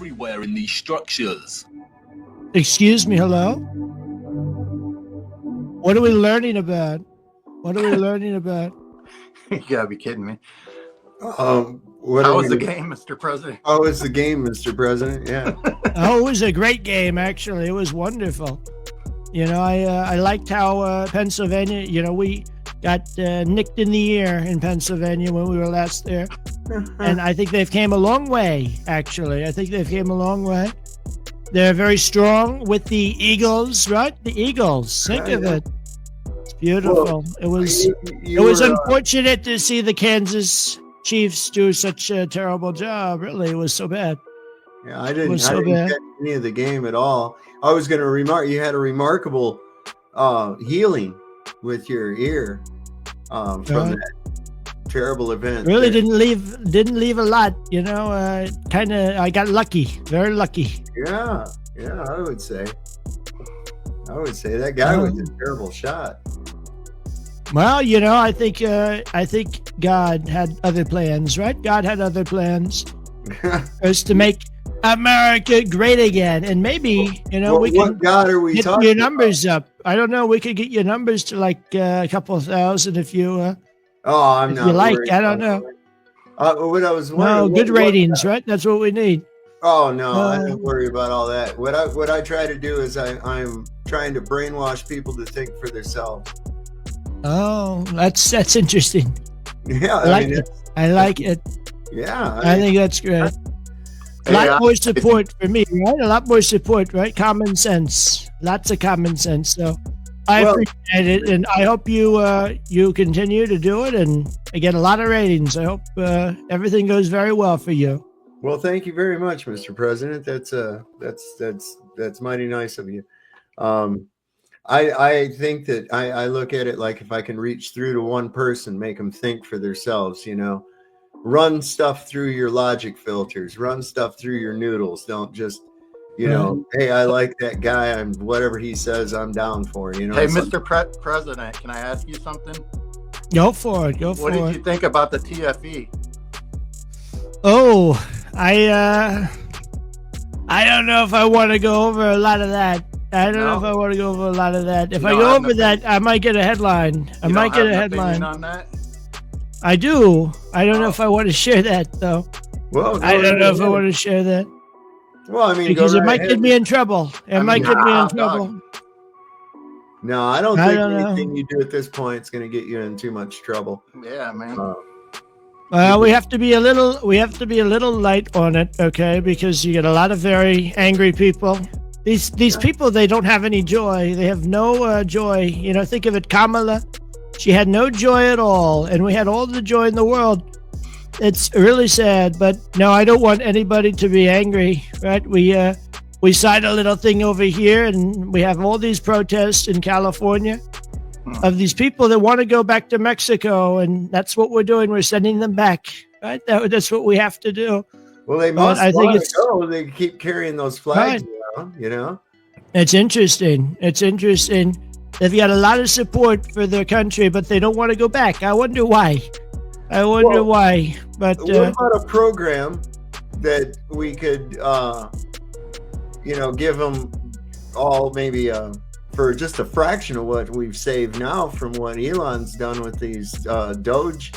everywhere in these structures. Excuse me, hello? What are we learning about? What are we learning about? You gotta be kidding me. How was the game, Mr. President? How was the game, Mr. President? Yeah. Oh, it was a great game, actually. It was wonderful. You know, I liked how Pennsylvania, you know, we got nicked in the ear in Pennsylvania when we were last there. And I think they've came a long way, actually. I think they've came a long way. They're very strong with the Eagles, right? The Eagles. Think of it. It's beautiful. Well, it was unfortunate to see the Kansas Chiefs do such a terrible job. Really, it was so bad. Yeah, I didn't catch any of the game at all. I was going to remark, you had a remarkable healing with your ear from that terrible event. Really didn't leave a lot, you know. I got lucky, very lucky. Yeah, I would say that guy was a terrible shot. Well, you know, I think God had other plans, right? God had other plans. Was to make America great again, and maybe, you know, we can what God are we get talking your numbers up. I don't know. We could get your numbers to like a couple of thousand if you. I'm not. You like? I don't know. What I was wondering. No, good ratings, right? That's what we need. Oh no, I don't worry about all that. What I try to do is I'm trying to brainwash people to think for themselves. Oh, that's interesting. Yeah, I like it. I like it. Yeah, I think that's great. A lot more support for me, right? A lot more support, right? Common sense. Lots of common sense. So I appreciate it, and I hope you continue to do it and get a lot of ratings. I hope everything goes very well for you. Well, thank you very much, Mr. President. That's mighty nice of you. I think that I look at it like if I can reach through to one person, make them think for themselves, you know. Run stuff through your logic filters, run stuff through your noodles. Don't just, you know, hey, I like that guy. I'm whatever he says, I'm down for, you know. Hey, Mr. President, can I ask you something? Go for it. What did you think about the TFE? Oh, I don't know if I want to go over a lot of that. I don't know if I want to go over a lot of that. If I go over that, I might get a headline. I might get a headline on that. I do. I don't know if I want to share that, though. Well, I don't know if I want to share that. Well, I mean, because it might get me in trouble. It might get me in trouble. No, I don't think anything you do at this point is going to get you in too much trouble. Yeah, man. Well, we have to be a little light on it, okay? Because you get a lot of very angry people. These people, they don't have any joy. They have no joy. You know, think of it, Kamala. She had no joy at all, and we had all the joy in the world. It's really sad, but no, I don't want anybody to be angry, right? We signed a little thing over here, and we have all these protests in California of these people that want to go back to Mexico, and that's what we're doing. We're sending them back, right? That's what we have to do. Well, they must want to go. They keep carrying those flags around, you know? It's interesting. They've got a lot of support for their country, but they don't want to go back. I wonder why. Why. But what about a program that we could, give them all maybe for just a fraction of what we've saved now from what Elon's done with these Doge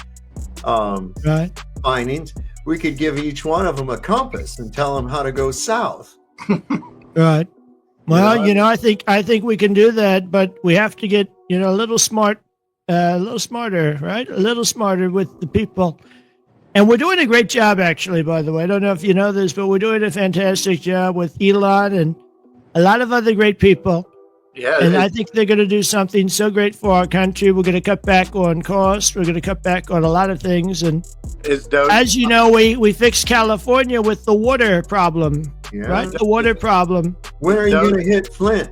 findings? We could give each one of them a compass and tell them how to go south. Right. Well, I think we can do that, but we have to get, a little smarter, right? A little smarter with the people. And we're doing a great job, actually, by the way. I don't know if you know this, but we're doing a fantastic job with Elon and a lot of other great people. Yeah. And I think they're going to do something so great for our country. We're going to cut back on costs. We're going to cut back on a lot of things. And as you know, we fixed California with the water problem, right? The water problem. When are you going to hit Flint?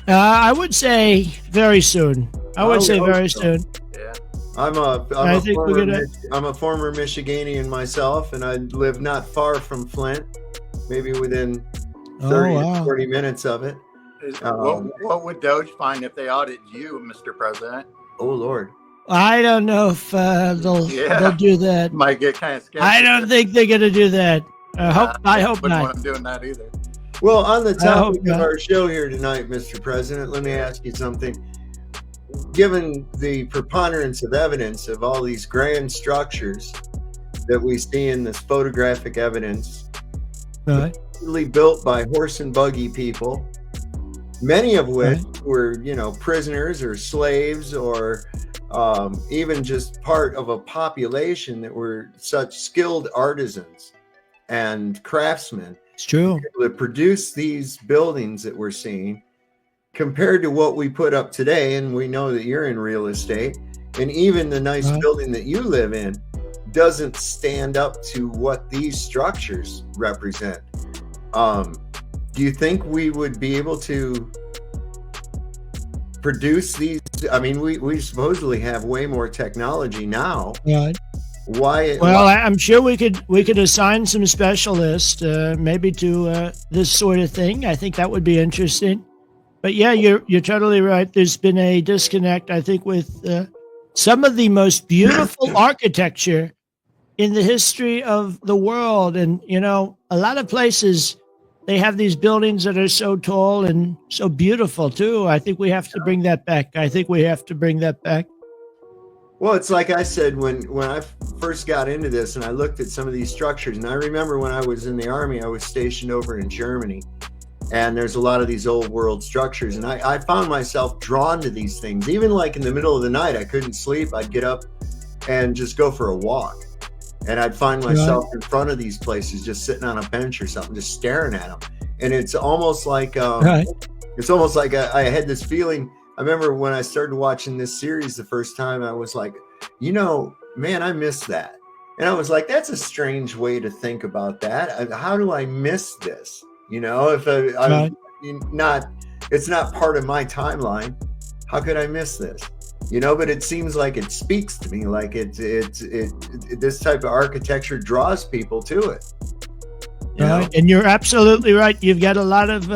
I would say very soon. Very soon. Yeah. I'm a former Michiganian myself, and I live not far from Flint, maybe within 30 to 40 minutes of it. What would Doge find if they audited you, Mr. President? Oh, Lord. I don't know if they'll do that. Might get kind of scary. I don't think they're going to do that. I hope wouldn't not. want him doing that either. Well, on the topic not. of our show here tonight, Mr. President, let me ask you something. Given the preponderance of evidence of all these grand structures that we see in this photographic evidence, built by horse and buggy people, many of which were, prisoners or slaves or even just part of a population that were such skilled artisans and craftsmen. It's true. To produce these buildings that we're seeing compared to what we put up today, and we know that you're in real estate, and even the nice building that you live in doesn't stand up to what these structures represent. Do you think we would be able to produce these? I mean, we supposedly have way more technology now. Right. Why? Well, I'm sure we could assign some specialists maybe to this sort of thing. I think that would be interesting. But yeah, you're totally right. There's been a disconnect, I think, with some of the most beautiful architecture in the history of the world. And, a lot of places, they have these buildings that are so tall and so beautiful, too. I think we have to bring that back. Well, it's like I said, when I first got into this and I looked at some of these structures, and I remember when I was in the Army, I was stationed over in Germany, and there's a lot of these old world structures, and I found myself drawn to these things. Even like in the middle of the night, I couldn't sleep. I'd get up and just go for a walk, and I'd find myself in front of these places, just sitting on a bench or something, just staring at them. And it's almost like I had this feeling. I remember when I started watching this series the first time, I was like, man, I miss that. And I was like, that's a strange way to think about that. How do I miss this? If it's not part of my timeline, how could I miss this? But it seems like it speaks to me, like it this type of architecture draws people to it. And you're absolutely right. You've got a lot of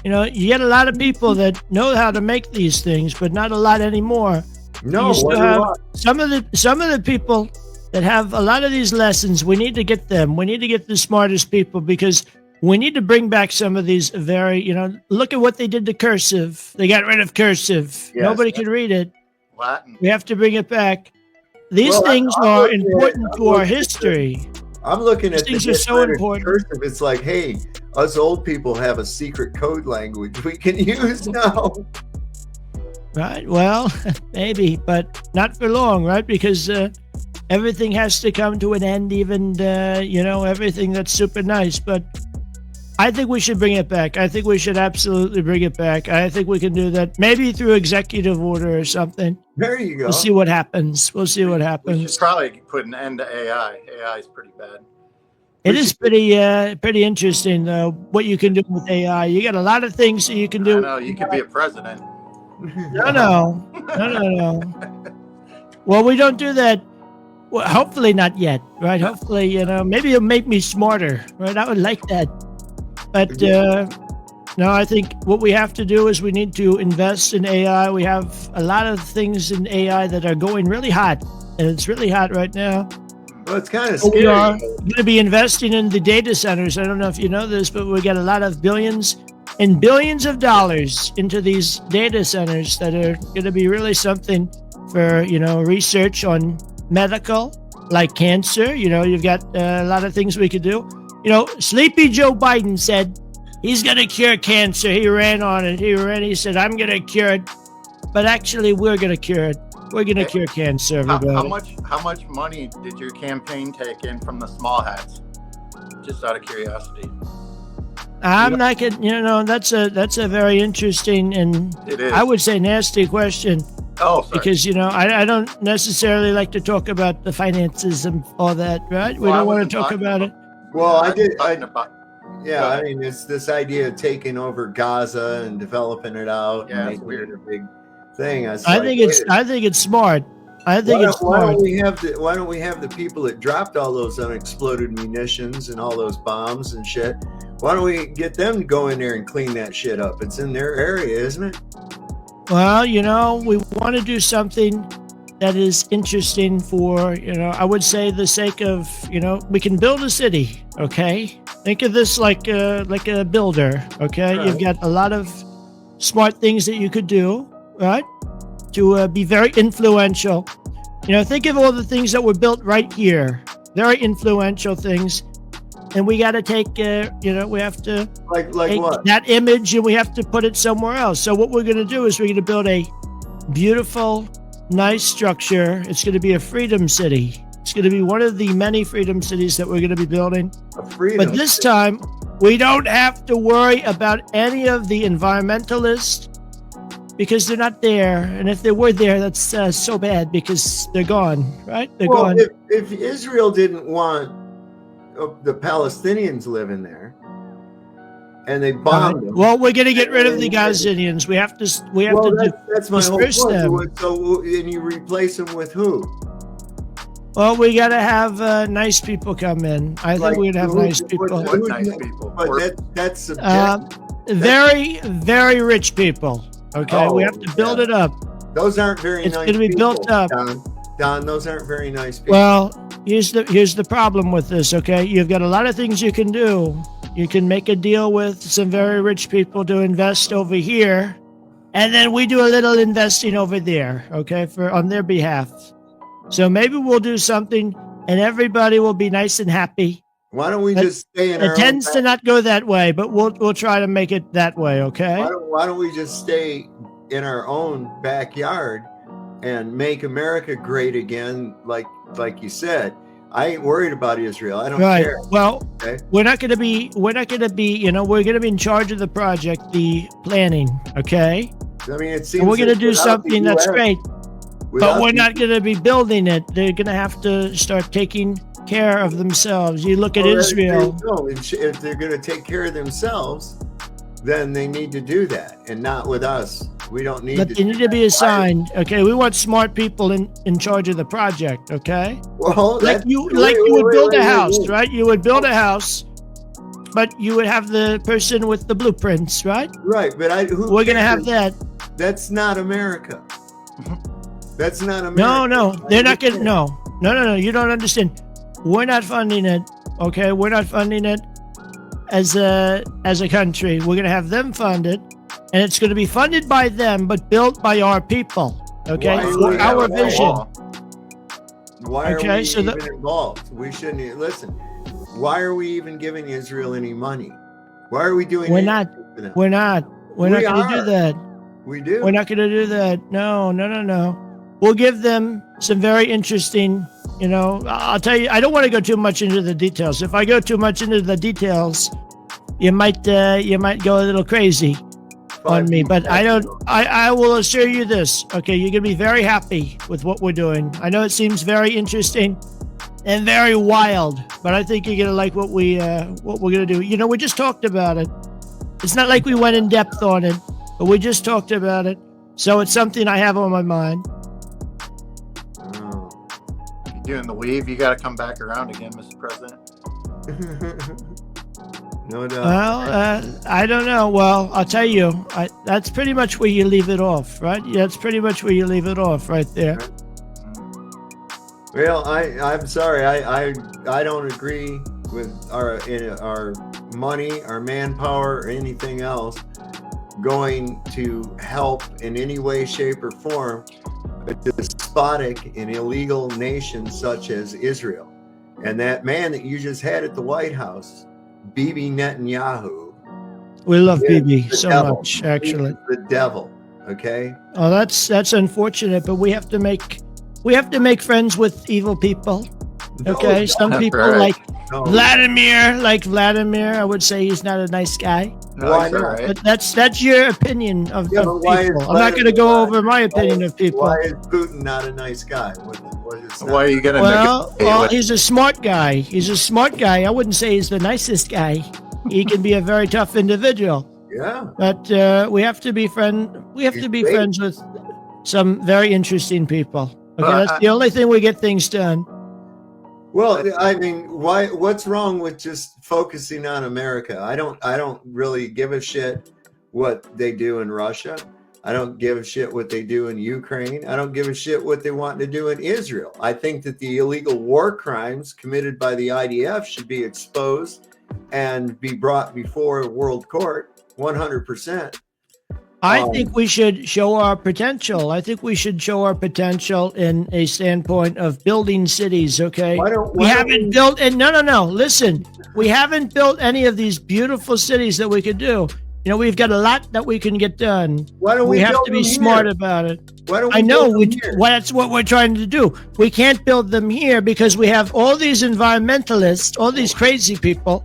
you get a lot of people that know how to make these things, but not a lot anymore. No, you still have some of the people that have a lot of these lessons. We need to get them. We need to get the smartest people, because we need to bring back some of these very, look at what they did to cursive. They got rid of cursive. Yes, nobody could read it. Latin. We have to bring it back. These things are important to our history. I'm looking at these things are so important. Cursive. It's like, hey, us old people have a secret code language we can use now. Right. Well, maybe, but not for long, right? Because everything has to come to an end, even, everything that's super nice. But I think we should bring it back. I think we should absolutely bring it back. I think we can do that, maybe through executive order or something. There you go. We'll see what happens. We should probably put an end to AI. AI is pretty bad. It is pretty interesting, though, what you can do with AI. You got a lot of things that you can do. I know, you could be a president. No. Well, we don't do that. Well, hopefully not yet, right? Hopefully, maybe it'll make me smarter, right? I would like that. But no, I think what we have to do is we need to invest in AI. We have a lot of things in AI that are going really hot, and it's really hot right now. Well, it's kind of scary. We are going to be investing in the data centers. I don't know if you know this, but we got a lot of billions and billions of dollars into these data centers that are going to be really something for, research on medical, like cancer. You've got a lot of things we could do. Sleepy Joe Biden said he's going to cure cancer. He ran on it. He said, I'm going to cure it. But actually, we're going to cure it. We're going to cure cancer, everybody. How much money did your campaign take in from the small hats? Just out of curiosity. I'm not getting, that's a very interesting and I would say nasty question. Oh, sorry. Because, I don't necessarily like to talk about the finances and all that, right? We don't want to talk about it. Well, I mean, it's this idea of taking over Gaza and developing it out and making it a big thing. I think it's smart. Why don't we have the people that dropped all those unexploded munitions and all those bombs and shit? Why don't we get them to go in there and clean that shit up? It's in their area, isn't it? Well, we want to do something that is interesting for, I would say the sake of, we can build a city, okay? Think of this like a builder, okay? Right. You've got a lot of smart things that you could do, right? To be very influential. Think of all the things that were built right here. Very influential things. And we got to take, we have to Like take what? that image and we have to put it somewhere else. So what we're going to do is we're going to build a beautiful, nice structure. It's going to be a freedom city. It's going to be one of the many freedom cities that we're going to be building. A freedom. But this time, we don't have to worry about any of the environmentalists because they're not there. And if they were there, that's so bad because they're gone, right? They're Well, gone. if Israel didn't want the Palestinians living there, and they bombed them. Well, we're going to get rid of the Gazanians. We have to. That's my whole disperse point. them. So, and you replace them with who? Well, we got to have nice people come in. I think we're going to have nice people. What nice people? But that's subjective. Very, very rich people. Okay, we have to build it up. Those aren't very It's nice going to be people, built up. Don, those aren't very nice people. Well, here's the problem with this. Okay, you've got a lot of things you can do. You can make a deal with some very rich people to invest over here, and then we do a little investing over there. Okay, on their behalf. So maybe we'll do something, and everybody will be nice and happy. Why don't we just stay in our It tends to not go that way, but we'll try to make it that way. Okay. Why don't we just stay in our own backyard and make America great again? Like you said, I ain't worried about Israel. I don't care. Well, Okay? we're not going to be, we're going to be in charge of the project, the planning. Okay. I mean, it seems And we're going to that do without something the that's US great, without but we're the- not going to be building it. They're going to have to start taking care of themselves. You look at Well, Israel. No, if they're going to take care of themselves, then they need to do that, and not with us. We don't need. But to they do need to be that. assigned. Okay, we want smart people in charge of the project. Okay, Well, like you would build a house, right? You would build a house, but you would have the person with the blueprints, right? Right, but We're gonna have that. That's not America. That's not America. No, they're not gonna. No. You don't understand. We're not funding it. Okay, we're not funding it as a country. We're gonna have them fund it, and it's gonna be funded by them, but built by our people. Okay, Why for we our have a vision. wall? Why are Okay, we so even involved? We shouldn't listen. Why are we even giving Israel any money? Why are we doing? We're not. anything for them? We're not going to do that. We do. We're not going to do that. No. We'll give them some very interesting, I'll tell you, I don't want to go too much into the details. If I go too much into the details, you might go a little crazy on me, but I will assure you this. Okay. You're going to be very happy with what we're doing. I know it seems very interesting and very wild, but I think you're going to like what we're going to do. We just talked about it. It's not like we went in depth on it, but we just talked about it. So it's something I have on my mind. Oh. You're doing the weave. You got to come back around again, Mr. President. No doubt. Well, I don't know. Well, I'll tell you, that's pretty much where you leave it off, right? That's pretty much where you leave it off right there. Well, I'm sorry. I don't agree with our money, our manpower, or anything else going to help in any way, shape, or form a despotic and illegal nation such as Israel. And that man that you just had at the White House, Bibi Netanyahu. We love Bibi the so devil. much, actually. He's the devil. Okay. Oh, that's unfortunate, but we have to make friends with evil people. Okay, some that's people right. No. Vladimir, I would say he's not a nice guy. No, Why it's all not? right. But that's your opinion of Yeah, but why is people. I'm not going to go Vladimir- over my opinion of people. Why is Putin not a nice guy? What is Why are you going to Well, he's a smart guy. He's a smart guy. I wouldn't say he's the nicest guy. He can be a very tough individual. Yeah. But we have to be friends with some very interesting people. Okay, that's the only thing we get things done. Well, I mean, what's wrong with just focusing on America? I don't really give a shit what they do in Russia. I don't give a shit what they do in Ukraine. I don't give a shit what they want to do in Israel. I think that the illegal war crimes committed by the IDF should be exposed and be brought before a world court 100%. I think we should show our potential. I think we should show our potential in a standpoint of building cities, okay? We haven't built, and no. Listen, we haven't built any of these beautiful cities that we could do. You know, we've got a lot that we can get done. Why don't we have to be smart about it. Why don't we I know that's what we're trying to do. We can't build them here because we have all these environmentalists, all these crazy people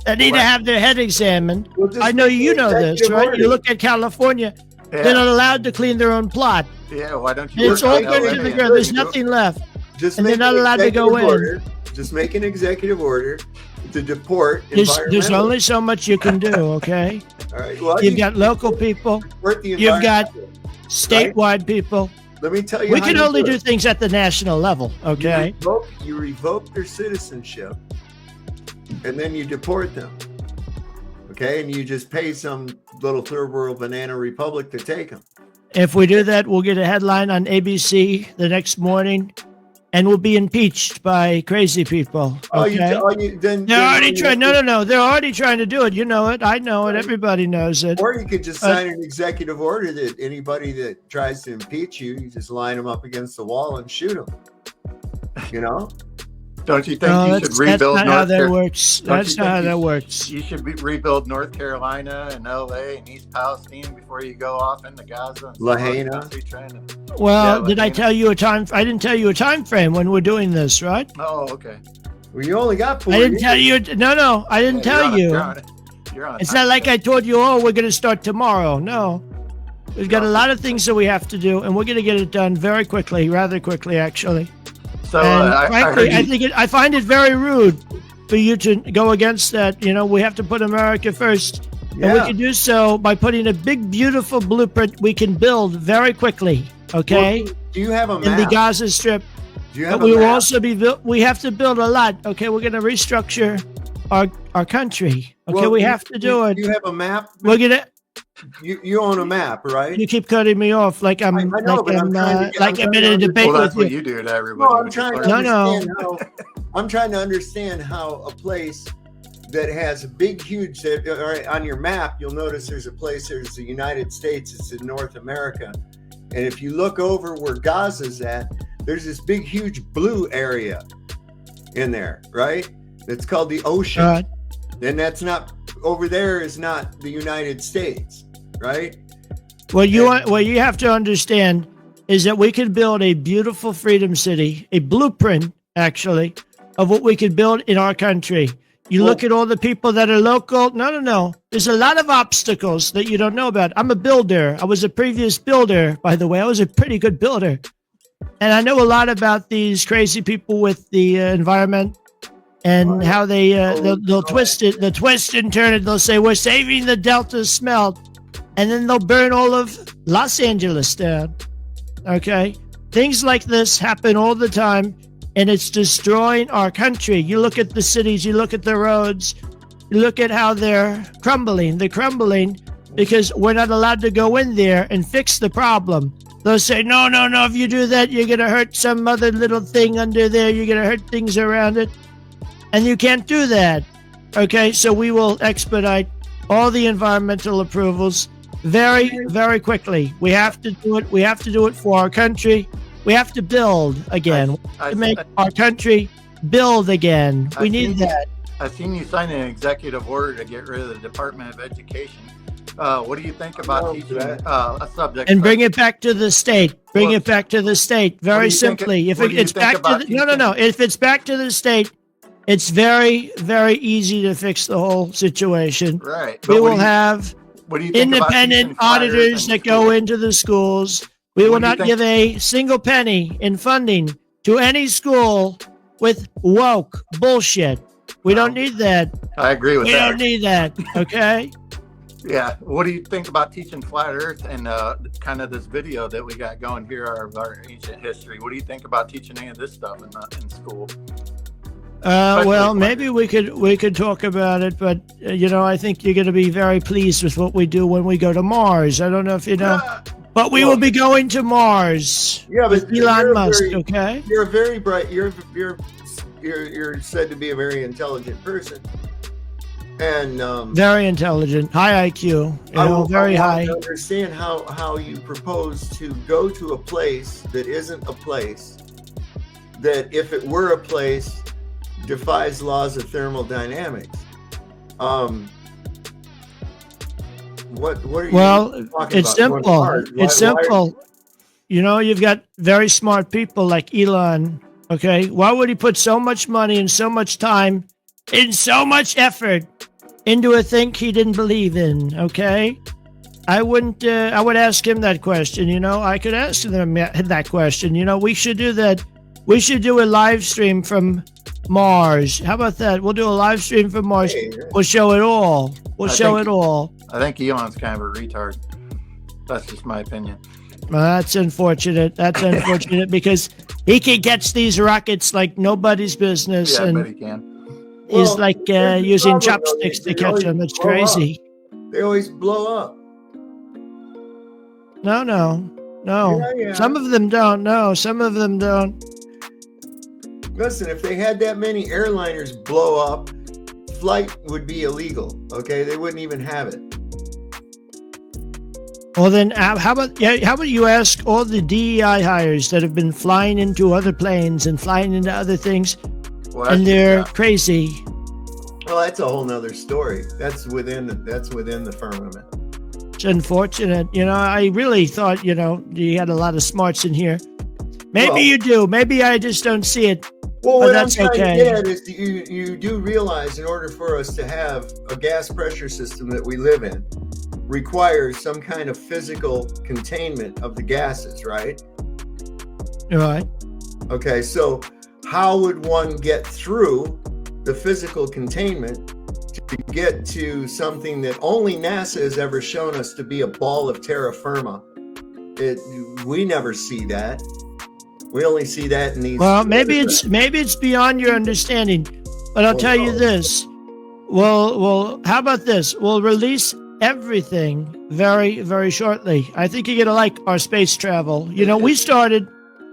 that need to have their head examined. I know you know this, right? Order. You look at California, they're not allowed to clean their own plot. Yeah, why don't you? It's all going to the ground. There's nothing left. And they're not allowed to go in. Just make an executive order to deport There's only so much you can do, okay? All right. Well, you've got local people. You've got statewide people. Let me tell you, we can only do things at the national level, okay? You revoke their citizenship, and then you deport them, okay? And you just pay some little third world banana republic to take them. If we do that, we'll get a headline on ABC the next morning, and we'll be impeached by crazy people. Okay? They're already trying. No. They're already trying to do it. You know it. I know it. Everybody knows it. Or you could just sign an executive order that anybody that tries to impeach you, you just line them up against the wall and shoot them. You know? Don't you think you should rebuild North Carolina? That's not how that works. That's not how that works. You should rebuild North Carolina and LA and East Palestine before you go off into Gaza and Lahaina. Well, did I tell you a time? I didn't tell you a time frame when we're doing this, right? Oh, okay. Well, you only got 4 I didn't tell you. No, I didn't tell you. You're on it's not like I told you, oh, we're going to start tomorrow. No. We've got a lot of things that we have to do, and we're going to get it done very quickly, rather quickly, actually. So, frankly, I find it very rude for you to go against that. You know, we have to put America first. Yeah. And we can do so by putting a big, beautiful blueprint we can build very quickly, okay? Well, do you have a map? In the Gaza Strip. Do you have but we will also be we have to build a lot, okay? We're going to restructure our country, okay? Well, we have to do it. Do you have a map? We're going to... You own a map, right? You keep cutting me off like I'm in a debate with you. That's what you do to everybody. No, I'm trying to understand how a place that has a big, huge. On your map, you'll notice there's a place. There's the United States. It's in North America, and if you look over where Gaza's at, there's this big, huge blue area in there, right? That's called the ocean. Then that's not over there. Is not the United States. Right. What you have to understand is that we could build a beautiful freedom city, a blueprint, actually, of what we could build in our country. You look at all the people that are local. No. There's a lot of obstacles that you don't know about. I'm a builder. I was a previous builder, by the way. I was a pretty good builder. And I know a lot about these crazy people with the environment and how they'll twist it. They'll twist and turn it. They'll say, we're saving the Delta smelt. And then they'll burn all of Los Angeles down. Okay? Things like this happen all the time, and it's destroying our country. You look at the cities, you look at the roads, you look at how they're crumbling. They're crumbling because we're not allowed to go in there and fix the problem. They'll say, no, if you do that, you're going to hurt some other little thing under there. You're going to hurt things around it. And you can't do that. Okay? So we will expedite all the environmental approvals very, very quickly. We have to do it. We have to do it for our country. We have to build again. To make our country build again. We need that. I've seen you sign an executive order to get rid of the Department of Education. What do you think about teaching a subject? And bring it back to the state. Bring it back to the state. Very simply. If it's back to the If it's back to the state, it's very, very easy to fix the whole situation. Right. We will have independent auditors that go into the schools. We will not give a single penny in funding to any school with woke bullshit. We don't need that. I agree with that. We don't need that. Okay? Yeah. What do you think about teaching flat Earth and kind of this video that we got going here of our ancient history? What do you think about teaching any of this stuff in school? Well, maybe we could talk about it, but I think you're going to be very pleased with what we do when we go to Mars. I don't know if you know. But we will be going to Mars. Yeah, but with Elon Musk. Okay. You're a very bright. You're said to be a very intelligent person, and Very intelligent, high IQ. Very high. I want to understand how you propose to go to a place that isn't a place, that if it were a place, defies laws of thermodynamics. What are you talking it's about? simple. It's simple. You've got very smart people like Elon. Okay, why would he put so much money and so much time and so much effort into a thing he didn't believe in? Okay, I wouldn't. I would ask him that question. I could ask them that question. We should do that. We should do a live stream from Mars. How about that? We'll do a live stream from Mars. We'll show it all. We'll show it all. I think Elon's kind of a retard. That's just my opinion. Well, that's unfortunate. That's unfortunate because he can catch these rockets like nobody's business. Yeah, I and bet he can. he's like using chopsticks to catch them. It's crazy. They always blow up. No. Yeah. Some of them don't. No, some of them don't. Listen, if they had that many airliners blow up, flight would be illegal. Okay, they wouldn't even have it. Well, then, how about you ask all the DEI hires that have been flying into other planes and flying into other things, and they're crazy. Well, that's a whole nother story. That's within the firmament. It's unfortunate. I really thought, you had a lot of smarts in here. Maybe you do. Maybe I just don't see it. Well, but what that's I'm trying okay. to get at is you do realize in order for us to have a gas pressure system that we live in requires some kind of physical containment of the gases, right? Right. Okay, so how would one get through the physical containment to get to something that only NASA has ever shown us to be a ball of terra firma? We never see that. We only see that in these. Well, maybe it's beyond your understanding, but I'll tell you this. Well, how about this? We'll release everything very, very shortly. I think you're gonna like our space travel. We started.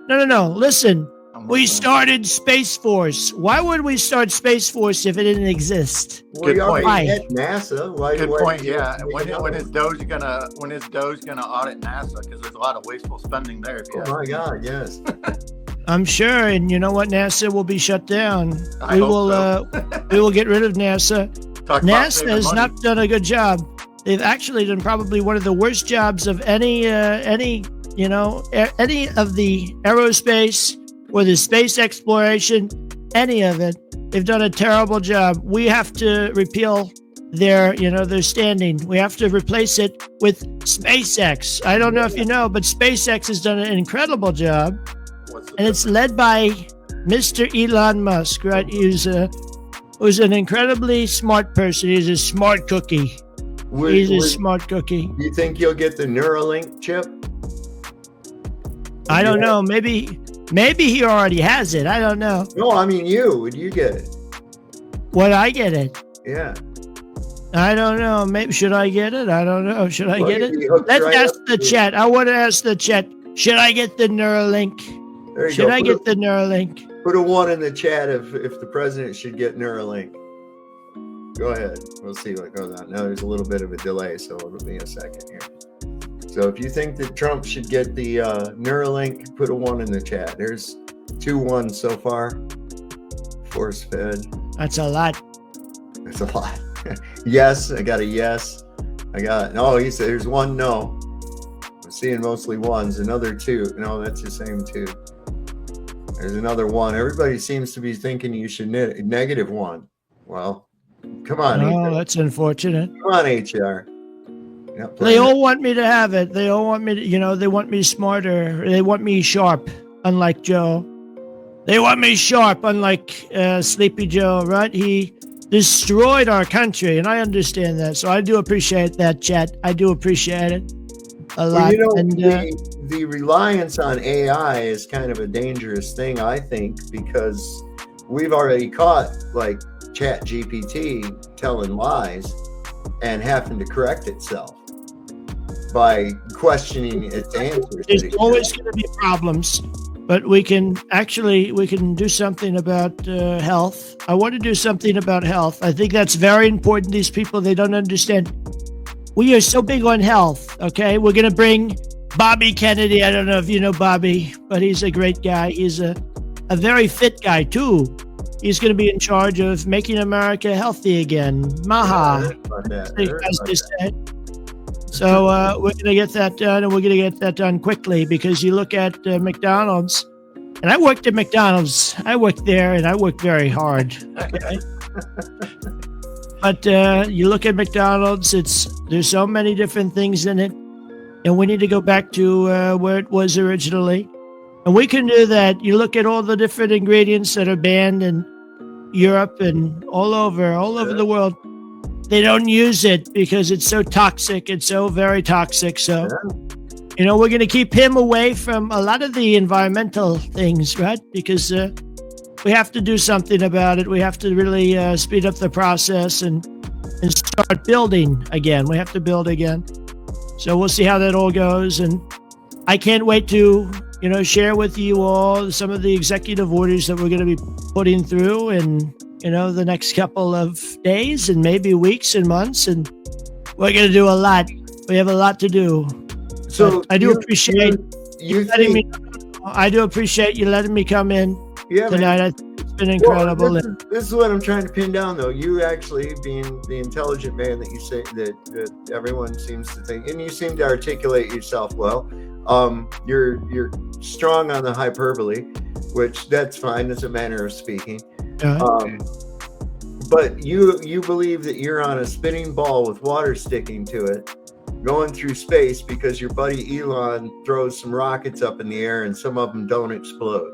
No. Listen, we started Space Force. Why would we start Space Force if it didn't exist? Good point. At NASA. Good point. Yeah. When is Doge gonna audit NASA? Because there's a lot of wasteful spending there. Oh my God! Yes. I'm sure, and you know what? NASA will be shut down. We will get rid of NASA. NASA has not done a good job. They've actually done probably one of the worst jobs of any of the aerospace or the space exploration, any of it. They've done a terrible job. We have to repeal their standing. We have to replace it with SpaceX. I don't know if you know, but SpaceX has done an incredible job. And it's led by Mr. Elon Musk, right? Who's an incredibly smart person. He's a smart cookie. He's a smart cookie. You think you'll get the Neuralink chip? I don't know. Maybe he already has it. I don't know. No, I mean you. Would you get it? Would I get it? Yeah. I don't know. Maybe should I get it? I don't know. Should I get it? Let's ask the chat. I want to ask the chat. Should I get the Neuralink? Should I get the Neuralink? Put a 1 in the chat if the president should get Neuralink. Go ahead. We'll see what goes on. Now there's a little bit of a delay, so it'll be a second here. So if you think that Trump should get the Neuralink, put a 1 in the chat. There's 2 1s so far. Force fed. That's a lot. That's a lot. Yes, I got a yes. He said there's 1 no. I'm seeing mostly 1s. Another 2. No, that's the same 2. There's another 1. Everybody seems to be thinking you should negative 1. Well, come on. Oh, that's unfortunate. Come on, HR. They all want me to have it. They all want me to, they want me smarter. They want me sharp, unlike Joe. They want me sharp, unlike Sleepy Joe, right? He destroyed our country, and I understand that. So I do appreciate that, chat. I do appreciate it a lot. The reliance on AI is kind of a dangerous thing, I think, because we've already caught like Chat GPT telling lies and having to correct itself. by questioning its answers. There's always going to be problems, but we can do something about health. I want to do something about health. I think that's very important. These people, they don't understand. We are so big on health. Okay, we're going to bring Bobby Kennedy. I don't know if you know Bobby, but he's a great guy. He's a very fit guy too. He's going to be in charge of making America healthy again. Maha. So we're going to get that done, and we're going to get that done quickly, because you look at McDonald's, and I worked at McDonald's. I worked there, and I worked very hard. Okay? But you look at McDonald's, there's so many different things in it, and we need to go back to where it was originally. And we can do that. You look at all the different ingredients that are banned in Europe and all over the world. They don't use it because it's so toxic. It's so very toxic. So, we're going to keep him away from a lot of the environmental things, right? Because we have to do something about it. We have to really speed up the process and start building again. We have to build again. So we'll see how that all goes. And I can't wait to, share with you all some of the executive orders that we're going to be putting through in, the next couple of days and maybe weeks and months. And we're going to do a lot. We have a lot to do. So I do appreciate you letting me. I do appreciate you letting me come in tonight. I think it's been incredible. Well, this is what I'm trying to pin down, though. You actually being the intelligent man that you say that everyone seems to think, and you seem to articulate yourself well. You're strong on the hyperbole, which that's fine. That's a manner of speaking. But you believe that you're on a spinning ball with water sticking to it, going through space because your buddy Elon throws some rockets up in the air and some of them don't explode.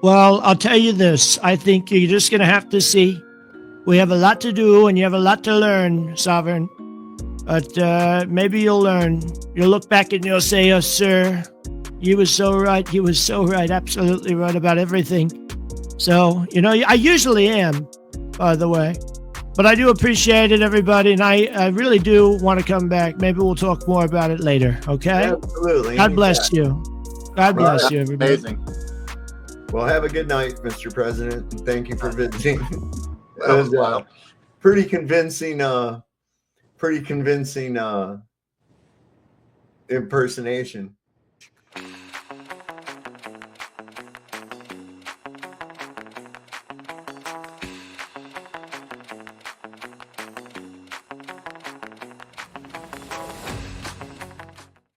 Well, I'll tell you this. I think you're just going to have to see. We have a lot to do, and you have a lot to learn, Sovereign. But maybe you'll learn. You'll look back and you'll say, "Oh, sir, he was so right. He was so right. Absolutely right about everything." So, I usually am, by the way. But I do appreciate it, everybody, and I really do want to come back. Maybe we'll talk more about it later, okay? Absolutely. God bless you. God bless you, everybody. Amazing. Well, have a good night, Mr. President, and thank you for visiting. That was wild. Pretty convincing impersonation.